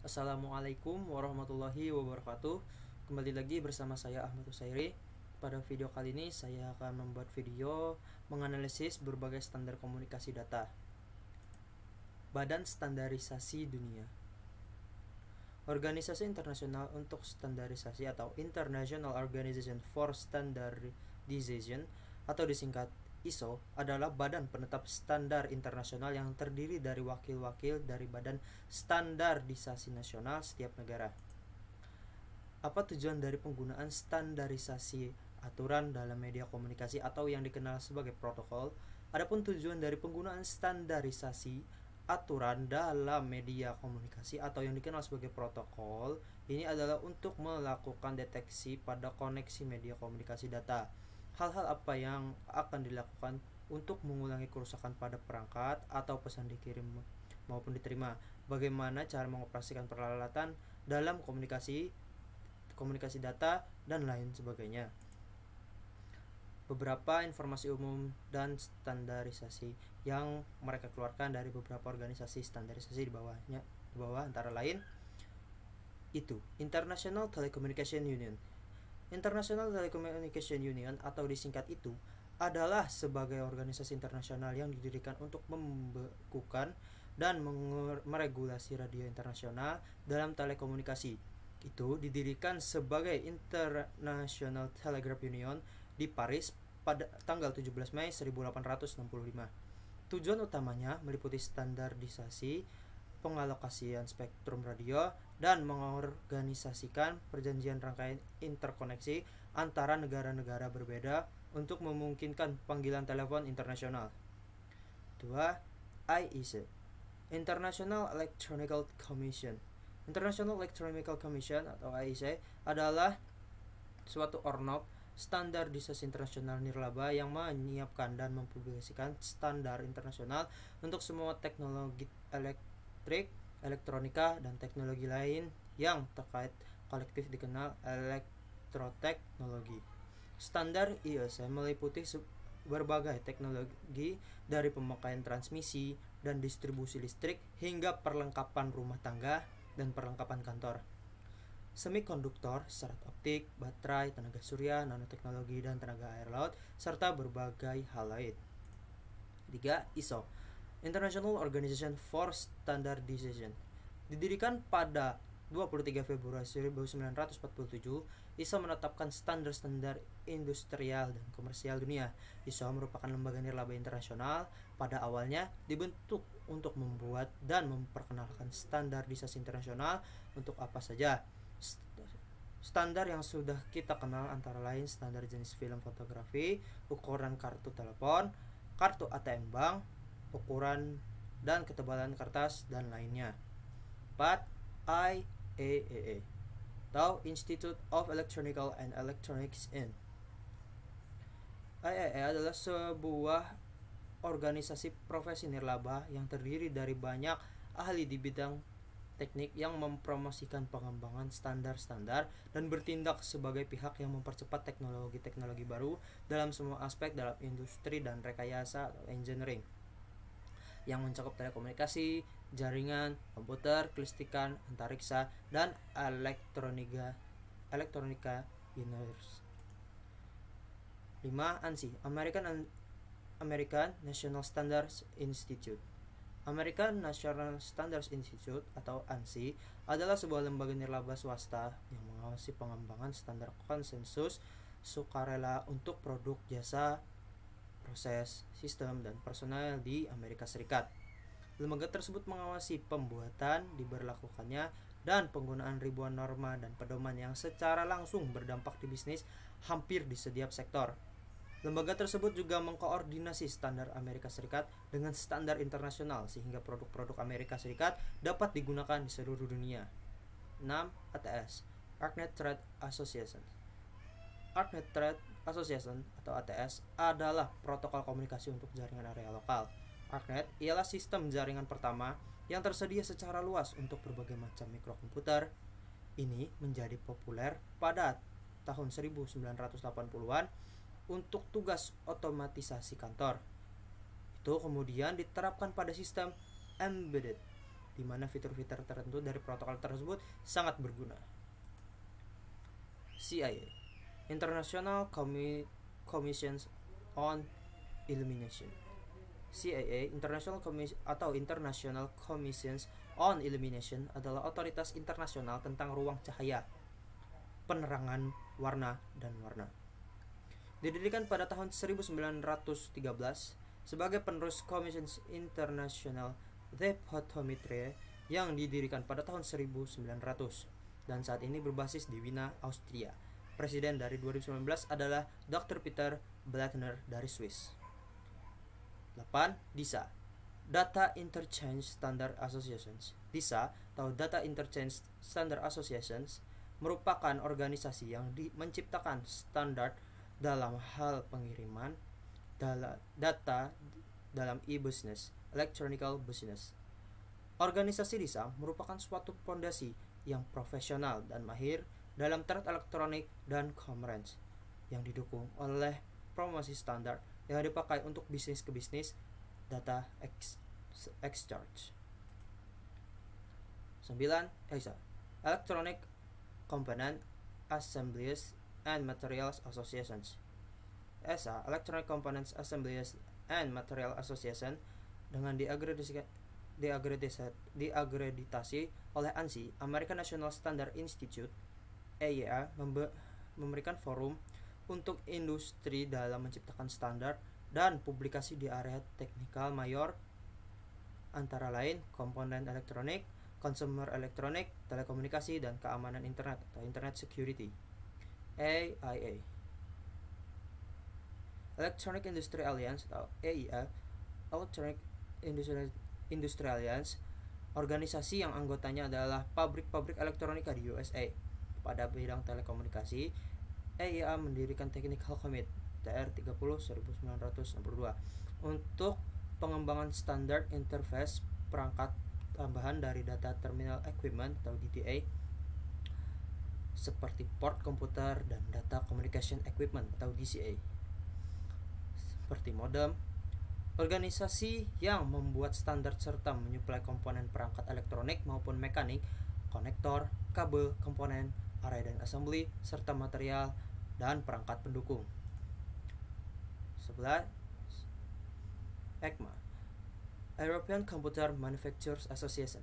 Assalamualaikum warahmatullahi wabarakatuh. Kembali lagi bersama saya Ahmad Husairi. Pada video kali ini saya akan membuat video menganalisis berbagai standar komunikasi data. Badan Standarisasi Dunia. Organisasi Internasional untuk Standarisasi atau International Organization for Standardization atau disingkat ISO adalah badan penetap standar internasional yang terdiri dari wakil-wakil dari Badan Standarisasi Nasional setiap negara. Apa tujuan dari penggunaan standarisasi aturan dalam media komunikasi atau yang dikenal sebagai protokol? Adapun tujuan dari penggunaan standarisasi aturan dalam media komunikasi atau yang dikenal sebagai protokol ini adalah untuk melakukan deteksi pada koneksi media komunikasi data. Hal-hal apa yang akan dilakukan untuk mengulangi kerusakan pada perangkat atau pesan dikirim maupun diterima, bagaimana cara mengoperasikan peralatan dalam komunikasi data, dan lain sebagainya. Beberapa informasi umum dan standarisasi yang mereka keluarkan dari beberapa organisasi standarisasi di bawah antara lain itu International Telecommunication Union. International Telecommunication Union atau disingkat itu adalah sebagai organisasi internasional yang didirikan untuk membekukan dan meregulasi radio internasional dalam telekomunikasi. Itu didirikan sebagai International Telegraph Union di Paris pada tanggal 17 Mei 1865. Tujuan utamanya meliputi standarisasi, pengalokasian spektrum radio, dan mengorganisasikan perjanjian rangkaian interkoneksi antara negara-negara berbeda untuk memungkinkan panggilan telepon internasional. 2. IEC, International Electronical Commission. International Electronical Commission atau IEC adalah suatu ornop standarisasi internasional nirlaba yang menyiapkan dan mempublikasikan standar internasional untuk semua teknologi elektrik, elektronika, dan teknologi lain yang terkait kolektif dikenal elektroteknologi. Standar IEC meliputi berbagai teknologi dari pemakaian transmisi dan distribusi listrik hingga perlengkapan rumah tangga dan perlengkapan kantor. Semikonduktor, serat optik, baterai, tenaga surya, nanoteknologi, dan tenaga air laut, serta berbagai hal lain. 3. ISO, International Organization for Standardization. Didirikan pada 23 Februari 1947, ISO menetapkan standar-standar industrial dan komersial dunia. ISO merupakan lembaga nirlaba internasional. Pada awalnya dibentuk untuk membuat dan memperkenalkan standarisasi internasional untuk apa saja. Standar yang sudah kita kenal antara lain standar jenis film fotografi, ukuran kartu telepon, kartu ATM bank, ukuran dan ketebalan kertas, dan lainnya. 4. IAEA atau Institute of Electronical and Electronics in. IAEA adalah sebuah organisasi profesi nirlaba yang terdiri dari banyak ahli di bidang teknik yang mempromosikan pengembangan standar-standar dan bertindak sebagai pihak yang mempercepat teknologi-teknologi baru dalam semua aspek dalam industri dan rekayasa atau engineering yang mencakup telekomunikasi, jaringan, komputer, kelistrikan, antariksa, dan elektronika universe. 5. ANSI, American National Standards Institute. American National Standards Institute atau ANSI adalah sebuah lembaga nirlaba swasta yang mengawasi pengembangan standar konsensus sukarela untuk produk, jasa, proses, sistem, dan personel di Amerika Serikat. Lembaga tersebut mengawasi pembuatan, diberlakukannya, dan penggunaan ribuan norma dan pedoman yang secara langsung berdampak di bisnis hampir di setiap sektor. Lembaga tersebut juga mengkoordinasi standar Amerika Serikat dengan standar internasional sehingga produk-produk Amerika Serikat dapat digunakan di seluruh dunia. 6. ATS, ArcNet Trade Association. ArcNet Trade Association atau ATS adalah protokol komunikasi untuk jaringan area lokal. ArcNet ialah sistem jaringan pertama yang tersedia secara luas untuk berbagai macam mikrokomputer. Ini menjadi populer pada tahun 1980-an untuk tugas otomatisasi kantor. Itu kemudian diterapkan pada sistem embedded di mana fitur-fitur tertentu dari protokol tersebut sangat berguna. CIA, International Commissions on Illumination. CIA, International Commissions on Illumination adalah otoritas internasional tentang ruang cahaya, penerangan, warna, dan warna. Didirikan pada tahun 1913 sebagai penerus Commissions International de Photometrie yang didirikan pada tahun 1900 dan saat ini berbasis di Wina, Austria. Presiden dari 2019 adalah Dr. Peter Blattner dari Swiss. 8. DISA, Data Interchange Standard Associations. DISA atau Data Interchange Standard Associations merupakan organisasi yang menciptakan standar dalam hal pengiriman data dalam e-business, electronic business. Organisasi DISA merupakan suatu fondasi yang profesional dan mahir dalam trade elektronik dan commerce yang didukung oleh promosi standar yang dipakai untuk bisnis ke bisnis data exchange. 9. ESA, Electronic Component Assemblies and Materials Associations. ESA, Electronic Components Assemblies and Material Association, dengan diakreditasi oleh ANSI, American National Standard Institute. EIA memberikan forum untuk industri dalam menciptakan standar dan publikasi di area teknikal mayor, antara lain komponen elektronik, consumer elektronik, telekomunikasi, dan keamanan internet atau internet security. AIA, Electronic Industry Alliance atau EIA, Electronic Industry Alliance, organisasi yang anggotanya adalah pabrik-pabrik elektronika di USA. Pada bidang telekomunikasi, EIA mendirikan Technical Committee TR30/1962 untuk pengembangan standar interface perangkat tambahan dari Data Terminal Equipment atau DTA seperti port komputer dan Data Communication Equipment atau DCA seperti modem. Organisasi yang membuat standar serta menyuplai komponen perangkat elektronik maupun mekanik, konektor, kabel, komponen, array dan assembly, serta material dan perangkat pendukung. 11. ECMA, European Computer Manufacturers Association.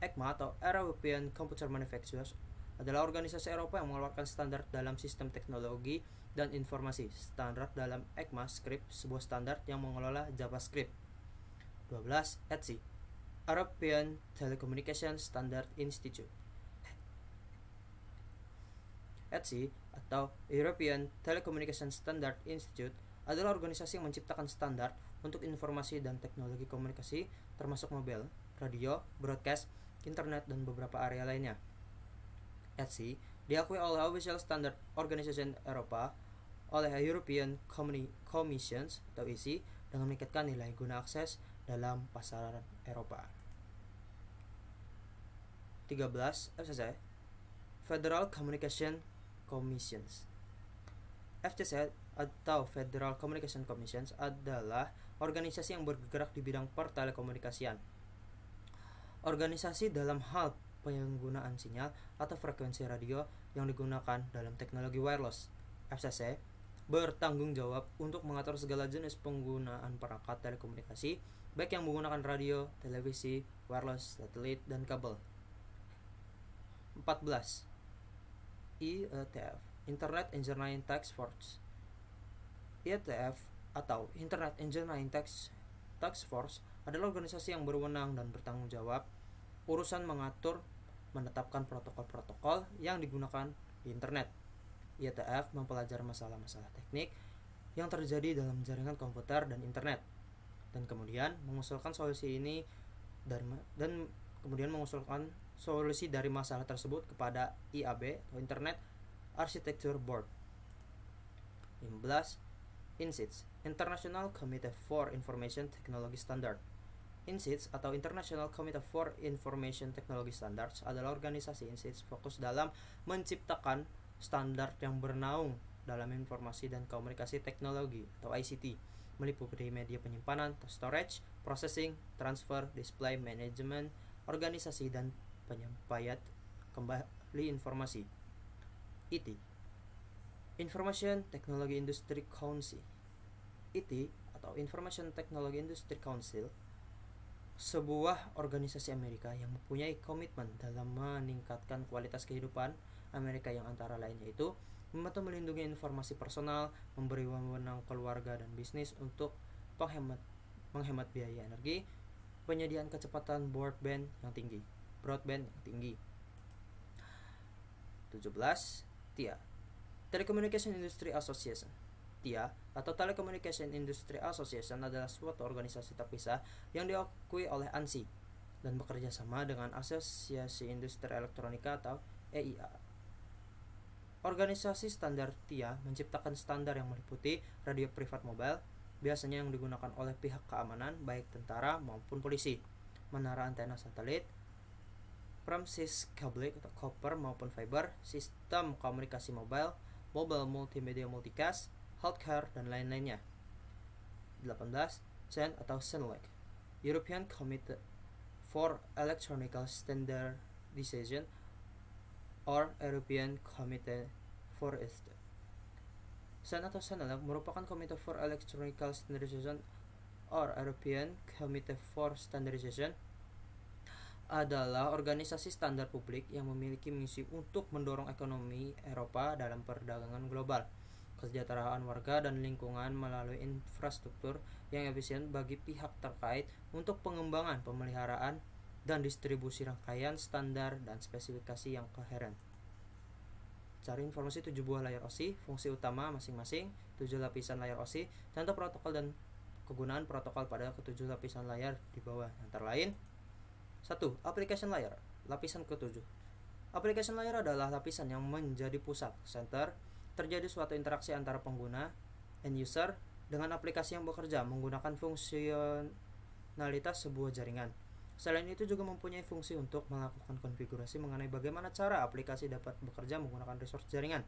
ECMA atau European Computer Manufacturers adalah organisasi Eropa yang mengeluarkan standar dalam sistem teknologi dan informasi. Standar dalam ECMAScript, sebuah standar yang mengelola JavaScript. 12. ETSI, European Telecommunication Standard Institute. ETSI atau European Telecommunication Standard Institute adalah organisasi yang menciptakan standar untuk informasi dan teknologi komunikasi termasuk mobil, radio, broadcast, internet, dan beberapa area lainnya. ETSI diakui oleh Official Standard Organization Eropa, oleh European Commissions atau EC, dengan meningkatkan nilai guna akses dalam pasaran Eropa. 13. FCC, Federal Communication Commissions. FCC atau Federal Communication Commissions adalah organisasi yang bergerak di bidang pertelekomunikasian. Organisasi dalam hal penggunaan sinyal atau frekuensi radio yang digunakan dalam teknologi wireless. FCC bertanggung jawab untuk mengatur segala jenis penggunaan perangkat telekomunikasi, baik yang menggunakan radio, televisi, wireless, satelit, dan kabel. 14. IETF, Internet Engineering Task Force. IETF atau Internet Engineering Task Force adalah organisasi yang berwenang dan bertanggung jawab urusan menetapkan protokol-protokol yang digunakan di internet. IETF mempelajari masalah-masalah teknik yang terjadi dalam jaringan komputer dan internet, dan kemudian mengusulkan solusi dari masalah tersebut kepada IAB atau Internet Architecture Board. 15. INSITS, International Committee for Information Technology Standard. INSITS atau International Committee for Information Technology Standards adalah organisasi INSITS fokus dalam menciptakan standar yang bernaung dalam informasi dan komunikasi teknologi atau ICT, meliputi media penyimpanan, storage, processing, transfer, display, management, organisasi dan penyampaian kembali informasi. IT, Information Technology Industry Council. IT atau Information Technology Industry Council, sebuah organisasi Amerika yang mempunyai komitmen dalam meningkatkan kualitas kehidupan Amerika yang antara lain yaitu membantu melindungi informasi personal, memberi wewenang keluarga dan bisnis untuk menghemat biaya energi, penyediaan kecepatan broadband yang tinggi. 17. TIA, Telecommunication Industry Association. TIA atau Telecommunication Industry Association adalah suatu organisasi terpisah yang diakui oleh ANSI dan bekerja sama dengan Asosiasi Industri Elektronika atau EIA. Organisasi standar TIA menciptakan standar yang meliputi radio privat mobile, biasanya yang digunakan oleh pihak keamanan baik tentara maupun polisi, menara antena satelit, premises kabel atau copper maupun fiber, sistem komunikasi mobile multimedia multicast, healthcare, dan lain-lainnya. 18. CEN atau CENELEC, European Committee for Electronic Standardization or European Committee for it. CEN atau CENELEC merupakan Committee for Electronic Standardization or European Committee for Standardization adalah organisasi standar publik yang memiliki misi untuk mendorong ekonomi Eropa dalam perdagangan global, kesejahteraan warga dan lingkungan melalui infrastruktur yang efisien bagi pihak terkait untuk pengembangan, pemeliharaan, dan distribusi rangkaian standar dan spesifikasi yang koheren. Cari informasi 7 buah layar OSI, fungsi utama masing-masing, 7 lapisan layar OSI, contoh protokol dan kegunaan protokol pada ke-7 lapisan layar di bawah, antara lain 1. Application layer, lapisan ke-7. Application layer adalah lapisan yang menjadi pusat, center, terjadi suatu interaksi antara pengguna, end user, dengan aplikasi yang bekerja menggunakan fungsionalitas sebuah jaringan. Selain itu juga mempunyai fungsi untuk melakukan konfigurasi mengenai bagaimana cara aplikasi dapat bekerja menggunakan resource jaringan,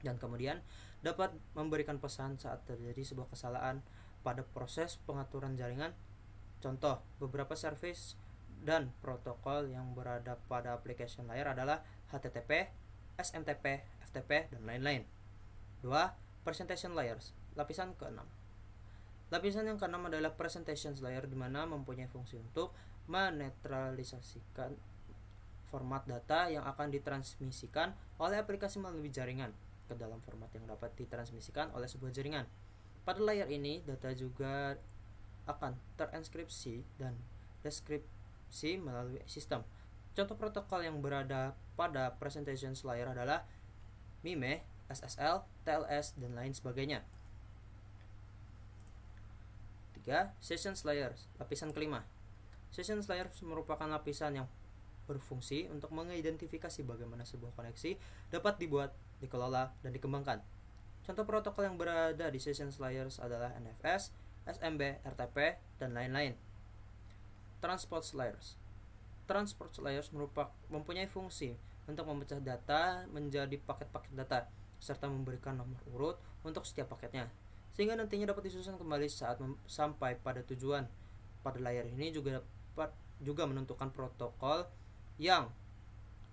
dan kemudian dapat memberikan pesan saat terjadi sebuah kesalahan pada proses pengaturan jaringan. Contoh, beberapa service dan protokol yang berada pada application layer adalah HTTP, SMTP, FTP, dan lain-lain. 2. Presentation layers, lapisan ke-6. Lapisan yang ke-6 adalah presentation layer, di mana mempunyai fungsi untuk menetralisasikan format data yang akan ditransmisikan oleh aplikasi melalui jaringan ke dalam format yang dapat ditransmisikan oleh sebuah jaringan. Pada layer ini, data juga akan terenskripsi dan deskripsi melalui sistem. Contoh protokol yang berada pada presentation layer adalah MIME, SSL, TLS, dan lain sebagainya. 3. Sessions layers, lapisan ke-5. Sessions layers merupakan lapisan yang berfungsi untuk mengidentifikasi bagaimana sebuah koneksi dapat dibuat, dikelola, dan dikembangkan. Contoh protokol yang berada di sessions layers adalah NFS, SMB, RTP, dan lain-lain. Transport layers. Transport layers mempunyai fungsi untuk memecah data menjadi paket-paket data serta memberikan nomor urut untuk setiap paketnya, sehingga nantinya dapat disusun kembali saat sampai pada tujuan. Pada layer ini juga dapat menentukan protokol yang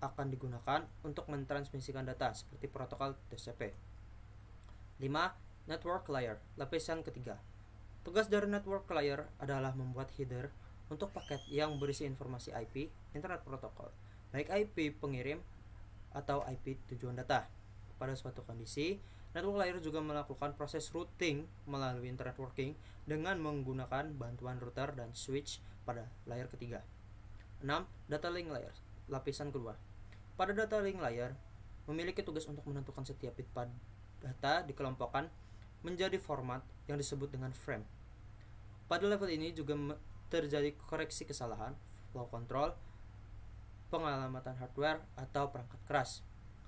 akan digunakan untuk mentransmisikan data seperti protokol TCP. 5. Network layer, lapisan ketiga. Tugas dari network layer adalah membuat header untuk paket yang berisi informasi IP, internet protokol, baik IP pengirim atau IP tujuan data. Pada suatu kondisi, network layer juga melakukan proses routing melalui internet working dengan menggunakan bantuan router dan switch pada layer ketiga. 6. Data link layer, lapisan kedua. Pada data link layer, memiliki tugas untuk menentukan setiap bit data dikelompokkan menjadi format yang disebut dengan frame. Pada level ini juga terjadi koreksi kesalahan, flow control, pengalamatan hardware atau perangkat keras,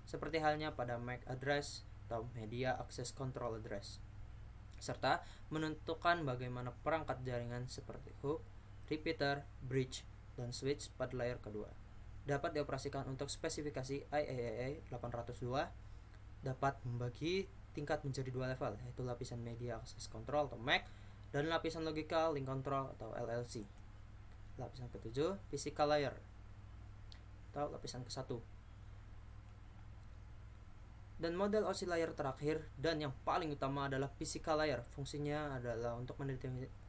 seperti halnya pada MAC address atau Media Access Control Address, serta menentukan bagaimana perangkat jaringan seperti hook, repeater, bridge, dan switch pada layer kedua dapat dioperasikan untuk spesifikasi IEEE 802 dapat membagi tingkat menjadi 2 level, yaitu lapisan Media Access Control atau MAC dan lapisan Logical Link Control atau LLC. Lapisan ke-7, Physical Layer, atau lapisan ke-1. Dan model OSI layer terakhir dan yang paling utama adalah physical layer. Fungsinya adalah untuk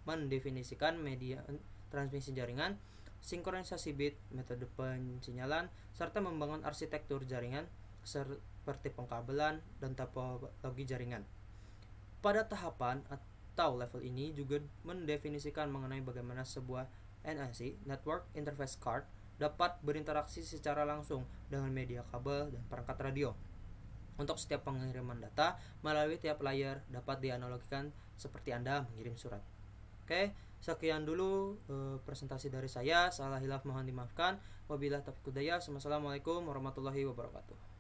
mendefinisikan media transmisi jaringan, sinkronisasi bit, metode pensinyalan, serta membangun arsitektur jaringan seperti pengkabelan dan topologi jaringan. Pada tahapan atau level ini juga mendefinisikan mengenai bagaimana sebuah NIC, Network Interface Card, dapat berinteraksi secara langsung dengan media kabel dan perangkat radio. Untuk setiap pengiriman data melalui tiap layer dapat dianalogikan seperti Anda mengirim surat. Oke, sekian dulu presentasi dari saya. Salah hilaf mohon dimaafkan. Wabillahi taufiq hidayah. Wassalamualaikum warahmatullahi wabarakatuh.